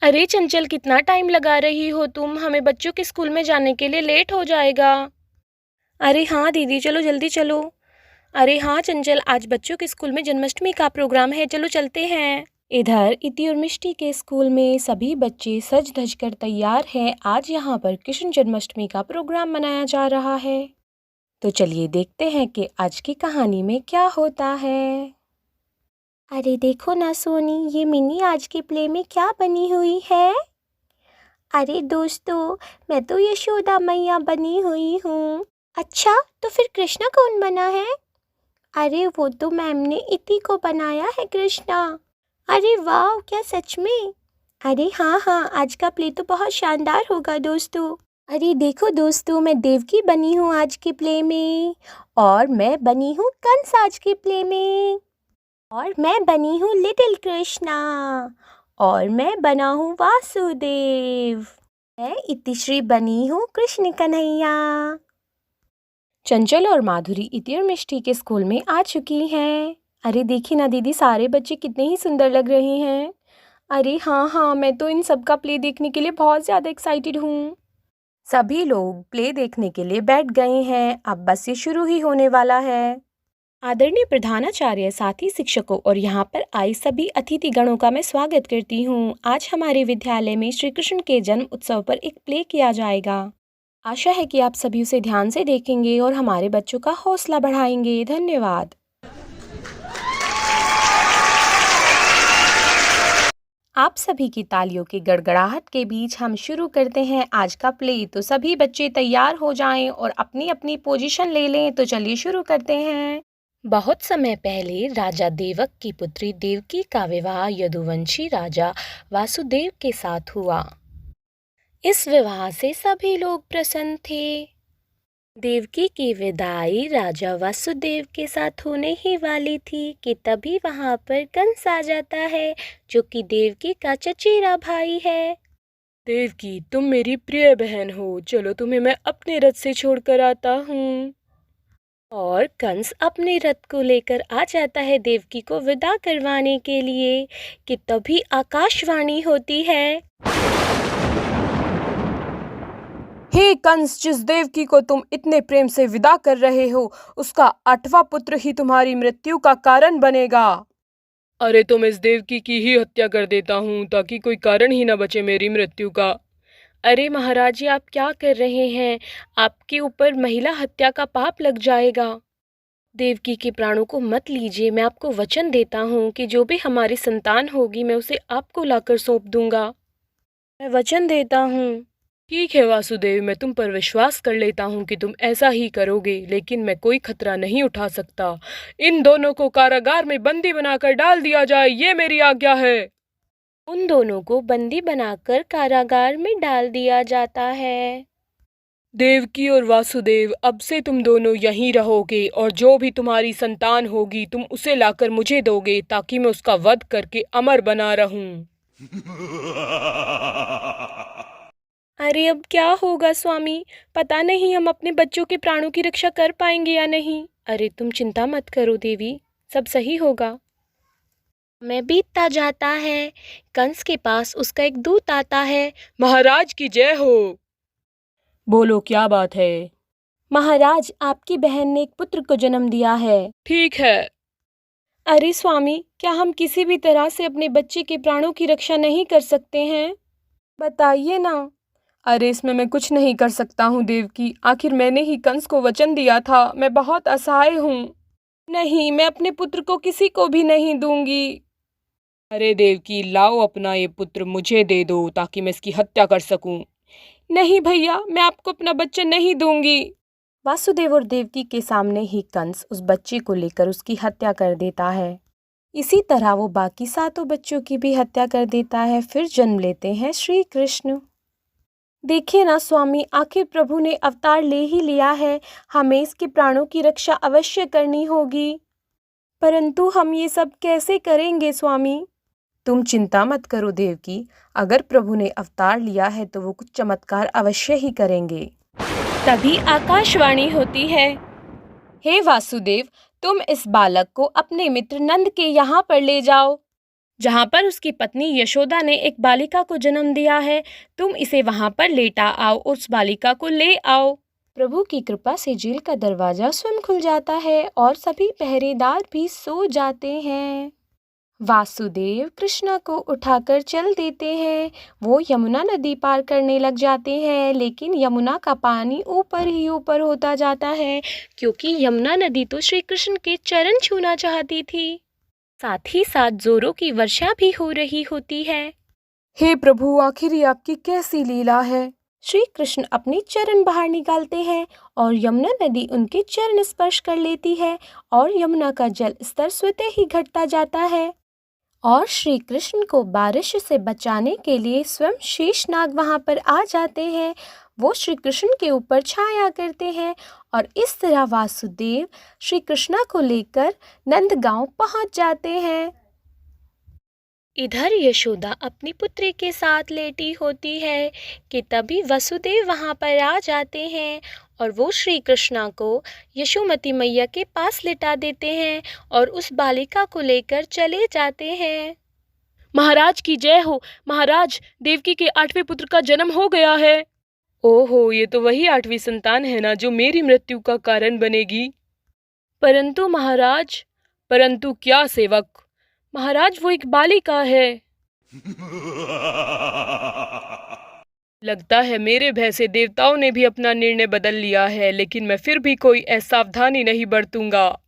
अरे चंचल, कितना टाइम लगा रही हो तुम? हमें बच्चों के स्कूल में जाने के लिए लेट हो जाएगा। अरे हाँ दीदी, चलो जल्दी चलो। अरे हाँ चंचल, आज बच्चों के स्कूल में जन्माष्टमी का प्रोग्राम है, चलो चलते हैं। इधर इति और मिष्टी के स्कूल में सभी बच्चे सज धज कर तैयार हैं। आज यहाँ पर कृष्ण जन्माष्टमी का प्रोग्राम मनाया जा रहा है। तो चलिए देखते हैं कि आज की कहानी में क्या होता है। अरे देखो ना सोनी, ये मिनी आज के प्ले में क्या बनी हुई है। अरे दोस्तों, मैं तो यशोदा मैया बनी हुई हूँ। अच्छा, तो फिर कृष्णा कौन बना है? अरे वो तो मैम ने इति को बनाया है कृष्णा। अरे वाह, क्या सच में? अरे हाँ हाँ, आज का प्ले तो बहुत शानदार होगा दोस्तों। अरे देखो दोस्तों, मैं देवकी बनी हूँ आज के प्ले में। और मैं बनी हूँ कंस आज के प्ले में। और मैं बनी हूँ लिटिल कृष्णा। और मैं बना हूँ वासुदेव। मैं इतिश्री बनी हूँ कृष्ण कन्हैया। चंचल और माधुरी इति और मिष्टी के स्कूल में आ चुकी हैं। अरे देखिए ना दीदी, सारे बच्चे कितने ही सुंदर लग रहे हैं। अरे हाँ हाँ, मैं तो इन सब का प्ले देखने के लिए बहुत ज़्यादा एक्साइटेड हूँ। सभी लोग प्ले देखने के लिए बैठ गए हैं। अब बस ये शुरू ही होने वाला है। आदरणीय प्रधानाचार्य, साथी शिक्षकों और यहाँ पर आए सभी अतिथि गणों का मैं स्वागत करती हूँ। आज हमारे विद्यालय में श्री कृष्ण के जन्म उत्सव पर एक प्ले किया जाएगा। आशा है कि आप सभी उसे ध्यान से देखेंगे और हमारे बच्चों का हौसला बढ़ाएंगे। धन्यवाद। आप सभी की तालियों की गड़गड़ाहट के बीच हम शुरू करते हैं आज का प्ले। तो सभी बच्चे तैयार हो जाएं और अपनी अपनी पोजीशन ले लें। तो चलिए शुरू करते हैं। बहुत समय पहले राजा देवक की पुत्री देवकी का विवाह यदुवंशी राजा वासुदेव के साथ हुआ। इस विवाह से सभी लोग प्रसन्न थे। देवकी की विदाई राजा वासुदेव के साथ होने ही वाली थी कि तभी वहां पर कंस आ जाता है, जो कि देवकी का चचेरा भाई है। देवकी, तुम मेरी प्रिय बहन हो, चलो तुम्हें मैं अपने रथ से छोड़कर आता हूँ। और कंस अपने रथ को लेकर आ जाता है देवकी को विदा करवाने के लिए कि तभी आकाशवाणी होती है। हे कंस, जिस देवकी को तुम इतने प्रेम से विदा कर रहे हो, उसका 8वां पुत्र ही तुम्हारी मृत्यु का कारण बनेगा। अरे तो मैं इस देवकी की ही हत्या कर देता हूँ ताकि कोई कारण ही न बचे मेरी मृत्यु का। अरे महाराज जी, आप क्या कर रहे हैं? आपके ऊपर महिला हत्या का पाप लग जाएगा। देवकी के प्राणों को मत लीजिए। मैं आपको वचन देता हूँ कि जो भी हमारी संतान होगी मैं उसे आपको लाकर सौंप दूंगा। मैं वचन देता हूँ। ठीक है वासुदेव, मैं तुम पर विश्वास कर लेता हूँ कि तुम ऐसा ही करोगे, लेकिन मैं कोई खतरा नहीं उठा सकता। इन दोनों को कारागार में बंदी बनाकर डाल दिया जाए, ये मेरी आज्ञा है। उन दोनों को बंदी बनाकर कारागार में डाल दिया जाता है। देवकी और वासुदेव, अब से तुम दोनों यहीं रहोगे और जो भी तुम्हारी संतान होगी तुम उसे लाकर मुझे दोगे ताकि मैं उसका वध करके अमर बना रहूं। अरे अब क्या होगा स्वामी? पता नहीं हम अपने बच्चों के प्राणों की रक्षा कर पाएंगे या नहीं। अरे तुम चिंता मत करो देवी, सब सही होगा। मैं बीतता जाता है। कंस के पास उसका एक दूत आता है। महाराज की जय हो। बोलो, क्या बात है? महाराज, आपकी बहन ने एक पुत्र को जन्म दिया है। ठीक है। अरे स्वामी, क्या हम किसी भी तरह से अपने बच्चे के प्राणों की रक्षा नहीं कर सकते हैं? बताइए ना। अरे इसमें मैं कुछ नहीं कर सकता हूँ देवकी, आखिर मैंने ही कंस को वचन दिया था। मैं बहुत असहाय हूँ। नहीं, मैं अपने पुत्र को किसी को भी नहीं दूंगी। अरे देवकी, लाओ अपना ये पुत्र मुझे दे दो ताकि मैं इसकी हत्या कर सकूं। नहीं भैया, मैं आपको अपना बच्चा नहीं दूंगी। वासुदेव और देवकी के सामने ही कंस उस बच्चे को लेकर उसकी हत्या कर देता है। इसी तरह वो बाकी 7 बच्चों की भी हत्या कर देता है। फिर जन्म लेते हैं श्री कृष्ण। देखिए ना स्वामी, आखिर प्रभु ने अवतार ले ही लिया है, हमें इसके प्राणों की रक्षा अवश्य करनी होगी। परंतु हम ये सब कैसे करेंगे स्वामी? तुम चिंता मत करो देवकी, अगर प्रभु ने अवतार लिया है तो वो कुछ चमत्कार अवश्य ही करेंगे। तभी आकाशवाणी होती है। हे वासुदेव, तुम इस बालक को अपने मित्र नंद के यहाँ पर ले जाओ। जहाँ पर उसकी पत्नी यशोदा ने एक बालिका को जन्म दिया है। तुम इसे वहाँ पर लेटा आओ, उस बालिका को ले आओ। प्रभु की कृपा से जेल का दरवाजा स्वयं खुल जाता है और सभी पहरेदार भी सो जाते हैं। वासुदेव कृष्णा को उठाकर चल देते हैं। वो यमुना नदी पार करने लग जाते हैं, लेकिन यमुना का पानी ऊपर ही ऊपर होता जाता है, क्योंकि यमुना नदी तो श्री कृष्ण के चरण छूना चाहती थी। साथ ही साथ जोरों की वर्षा भी हो रही होती है। हे प्रभु, आखिर ये आपकी कैसी लीला है। श्री कृष्ण अपने चरण बाहर निकालते हैं और यमुना नदी उनके चरण स्पर्श कर लेती है और यमुना का जल स्तर स्वतः ही घटता जाता है। और श्री कृष्ण को बारिश से बचाने के लिए स्वयं शेषनाग वहां पर आ जाते हैं। वो श्री कृष्ण के ऊपर छाया करते हैं और इस तरह वासुदेव श्री कृष्णा को लेकर नंदगांव पहुंच जाते हैं। इधर यशोदा अपनी पुत्री के साथ लेटी होती है कि तभी वसुदेव वहां पर आ जाते हैं और वो श्री कृष्णा को यशोमती मैया के पास लिटा देते हैं और उस बालिका को लेकर चले जाते हैं। महाराज की जय हो। महाराज, देवकी के 8वें पुत्र का जन्म हो गया है। ओहो, ये तो वही 8वीं संतान है ना जो मेरी मृत्यु का कारण बनेगी। परंतु महाराज। परंतु क्या सेवक? महाराज, वो एक बालिका है। लगता है मेरे भय से देवताओं ने भी अपना निर्णय बदल लिया है, लेकिन मैं फिर भी कोई असावधानी नहीं बरतूंगा।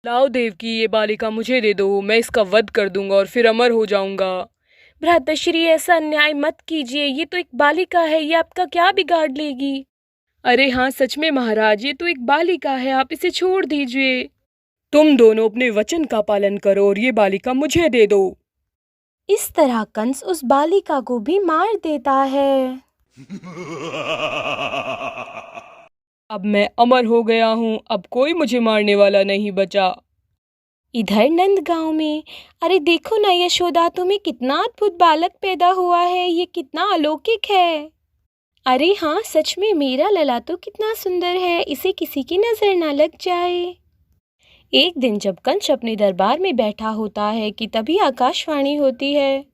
लाओ देवकी, ये बालिका मुझे दे दो, मैं इसका वध कर दूंगा और फिर अमर हो जाऊंगा। भ्राताश्री, ऐसा अन्याय मत कीजिए, ये तो एक बालिका है, ये आपका क्या बिगाड़ लेगी। अरे हाँ, सच में महाराज, ये तो एक बालिका है, आप इसे छोड़ दीजिए। तुम दोनों अपने वचन का पालन करो और ये बालिका मुझे दे दो। इस तरह कंस उस बालिका को भी मार देता है। अब मैं अमर हो गया हूँ, अब कोई मुझे मारने वाला नहीं बचा। इधर नंदगांव में, अरे देखो ना यशोदा, तुम्हें कितना अद्भुत बालक पैदा हुआ है, ये कितना अलौकिक है। अरे हाँ, सच में मेरा लला तो कितना सुंदर है, इसे किसी की नजर ना लग जाए। एक दिन जब कंस अपने दरबार में बैठा होता है कि तभी आकाशवाणी होती है।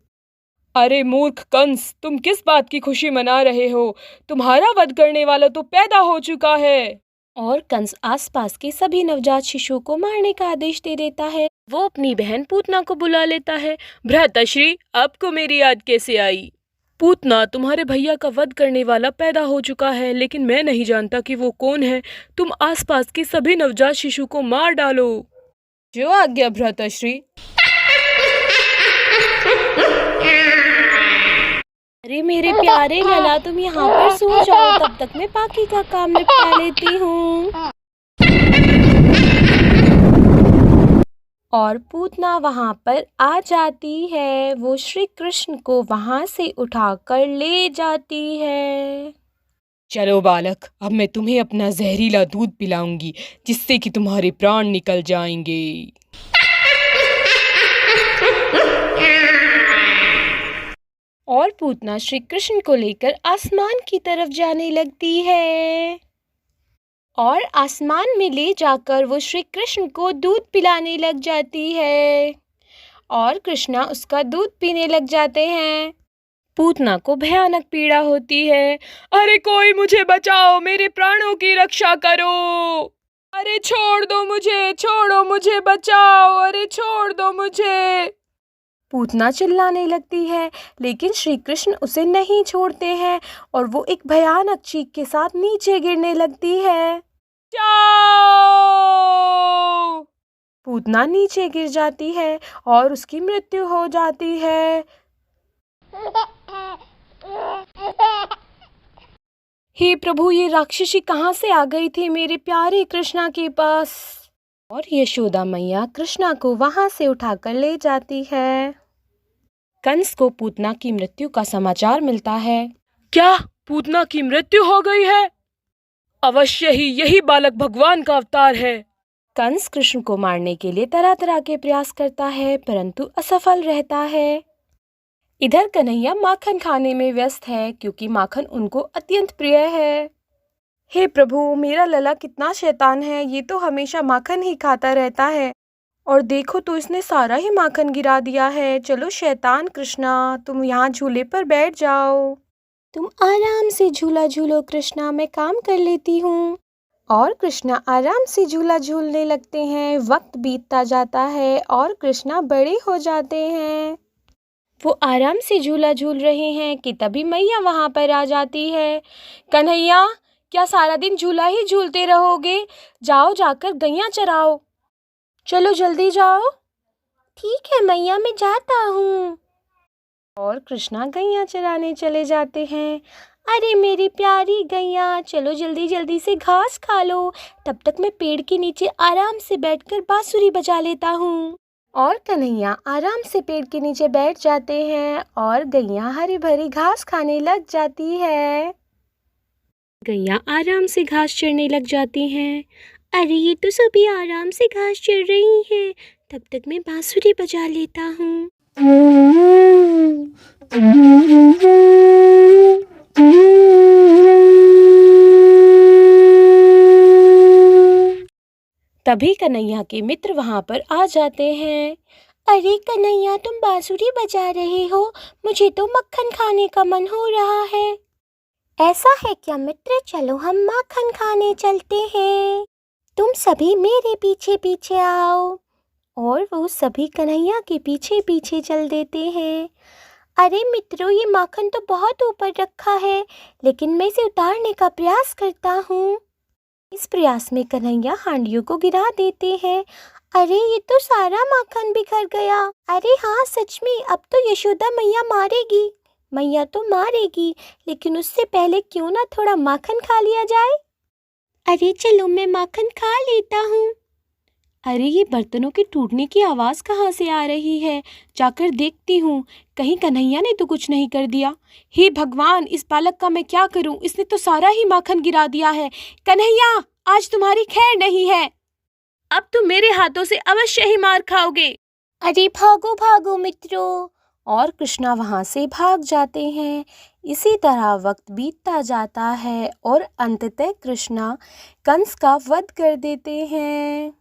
अरे मूर्ख कंस, तुम किस बात की खुशी मना रहे हो? तुम्हारा वध करने वाला तो पैदा हो चुका है। और कंस आसपास के सभी नवजात शिशुओं को मारने का आदेश दे देता है। वो अपनी बहन पूतना को बुला लेता है। भ्राताश्री, आपको मेरी याद कैसे आई? पूतना, तुम्हारे भैया का वध करने वाला पैदा हो चुका है, लेकिन मैं नहीं जानता कि वो कौन है। तुम आसपास के सभी नवजात शिशु को मार डालो। जो आज्ञा भ्राताश्री। अरे मेरे प्यारे लला, तुम यहाँ पर सो जाओ, तब तक मैं बाकी का काम निपटा लेती हूँ। और पूतना वहाँ पर आ जाती है। वो श्री कृष्ण को वहाँ से उठाकर ले जाती है। चलो बालक, अब मैं तुम्हें अपना जहरीला दूध पिलाऊंगी, जिससे कि तुम्हारे प्राण निकल जाएंगे। और पूतना श्री कृष्ण को लेकर आसमान की तरफ जाने लगती है और आसमान में ले जाकर वो श्री कृष्ण को दूध पिलाने लग जाती है और कृष्णा उसका दूध पीने लग जाते हैं। पूतना को भयानक पीड़ा होती है। अरे कोई मुझे बचाओ, मेरे प्राणों की रक्षा करो। अरे छोड़ दो मुझे, छोड़ो मुझे, बचाओ, अरे छोड़ दो मुझे। पूतना चिल्लाने लगती है, लेकिन श्री कृष्ण उसे नहीं छोड़ते हैं और वो एक भयानक चीख के साथ नीचे गिरने लगती है। जाओ! पूतना नीचे गिर जाती है और उसकी मृत्यु हो जाती है। हे प्रभु, ये राक्षसी कहाँ से आ गई थी मेरे प्यारे कृष्णा के पास। और यशोदा मैया कृष्णा को वहां से उठाकर ले जाती है। कंस को पूतना की मृत्यु का समाचार मिलता है। क्या पूतना की मृत्यु हो गई है? अवश्य ही यही बालक भगवान का अवतार है। कंस कृष्ण को मारने के लिए तरह तरह के प्रयास करता है, परंतु असफल रहता है। इधर कन्हैया माखन खाने में व्यस्त है, क्योंकि माखन उनको अत्यंत प्रिय है। हे प्रभु, मेरा लला कितना शैतान है, ये तो हमेशा माखन ही खाता रहता है और देखो तो इसने सारा ही माखन गिरा दिया है। चलो शैतान कृष्णा, तुम यहाँ झूले पर बैठ जाओ। तुम आराम से झूला झूलो कृष्णा, मैं काम कर लेती हूँ। और कृष्णा आराम से झूला झूलने लगते हैं। वक्त बीतता जाता है और कृष्णा बड़े हो जाते हैं। वो आराम से झूला झूल रहे हैं कि तभी मैया वहाँ पर आ जाती है। कन्हैया, क्या सारा दिन झूला ही झूलते रहोगे? जाओ जाकर गैया चराओ। चलो जल्दी जाओ। ठीक है मैया, मैं जाता हूँ। और कृष्णा गैया चराने चले जाते हैं। अरे मेरी प्यारी गैया, चलो जल्दी जल्दी से घास खा लो, तब तक मैं पेड़ के नीचे आराम से बैठकर बांसुरी बजा लेता हूँ। और कन्हैया आराम से पेड़ के नीचे बैठ जाते हैं और गैया हरी भरी घास खाने लग जाती है। गैया आराम से घास चरने लग जाती हैं। अरे ये तो सभी आराम से घास चर रही हैं, तब तक मैं बांसुरी बजा लेता हूँ। तभी कन्हैया के मित्र वहाँ पर आ जाते हैं। अरे कन्हैया, तुम बांसुरी बजा रहे हो, मुझे तो मक्खन खाने का मन हो रहा है। ऐसा है क्या मित्र, चलो हम माखन खाने चलते हैं। तुम सभी मेरे पीछे पीछे आओ। और वो सभी कन्हैया के पीछे पीछे चल देते हैं। अरे मित्रों, ये माखन तो बहुत ऊपर रखा है, लेकिन मैं इसे उतारने का प्रयास करता हूँ। इस प्रयास में कन्हैया हांडियों को गिरा देते हैं। अरे ये तो सारा माखन बिखर गया। अरे हाँ, सच में अब तो यशोदा मैया मारेगी। मैया तो मारेगी, लेकिन उससे पहले क्यों ना थोड़ा माखन खा लिया जाए। अरे चलो मैं माखन खा लेता हूँ। अरे ये बर्तनों के टूटने की आवाज़ कहाँ से आ रही है? जाकर देखती हूँ, कहीं कन्हैया ने तो कुछ नहीं कर दिया। हे भगवान, इस बालक का मैं क्या करूँ? इसने तो सारा ही माखन गिरा दिया है। कन्हैया, आज तुम्हारी खैर नहीं है। अब तुम मेरे हाथों से अवश्य ही मार खाओगे। अरे भागो भागो मित्रों। और कृष्णा वहाँ से भाग जाते हैं। इसी तरह वक्त बीतता जाता है और अंततः कृष्णा कंस का वध कर देते हैं।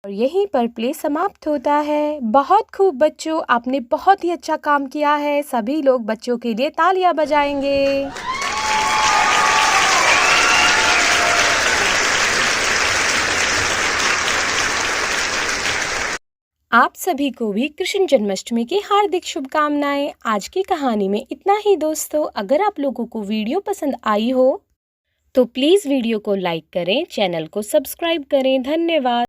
और यहीं पर प्ले समाप्त होता है। बहुत खूब बच्चों, आपने बहुत ही अच्छा काम किया है। सभी लोग बच्चों के लिए तालियां बजाएंगे। आप सभी को भी कृष्ण जन्माष्टमी की हार्दिक शुभकामनाएं। आज की कहानी में इतना ही दोस्तों। अगर आप लोगों को वीडियो पसंद आई हो तो प्लीज़ वीडियो को लाइक करें, चैनल को सब्सक्राइब करें। धन्यवाद।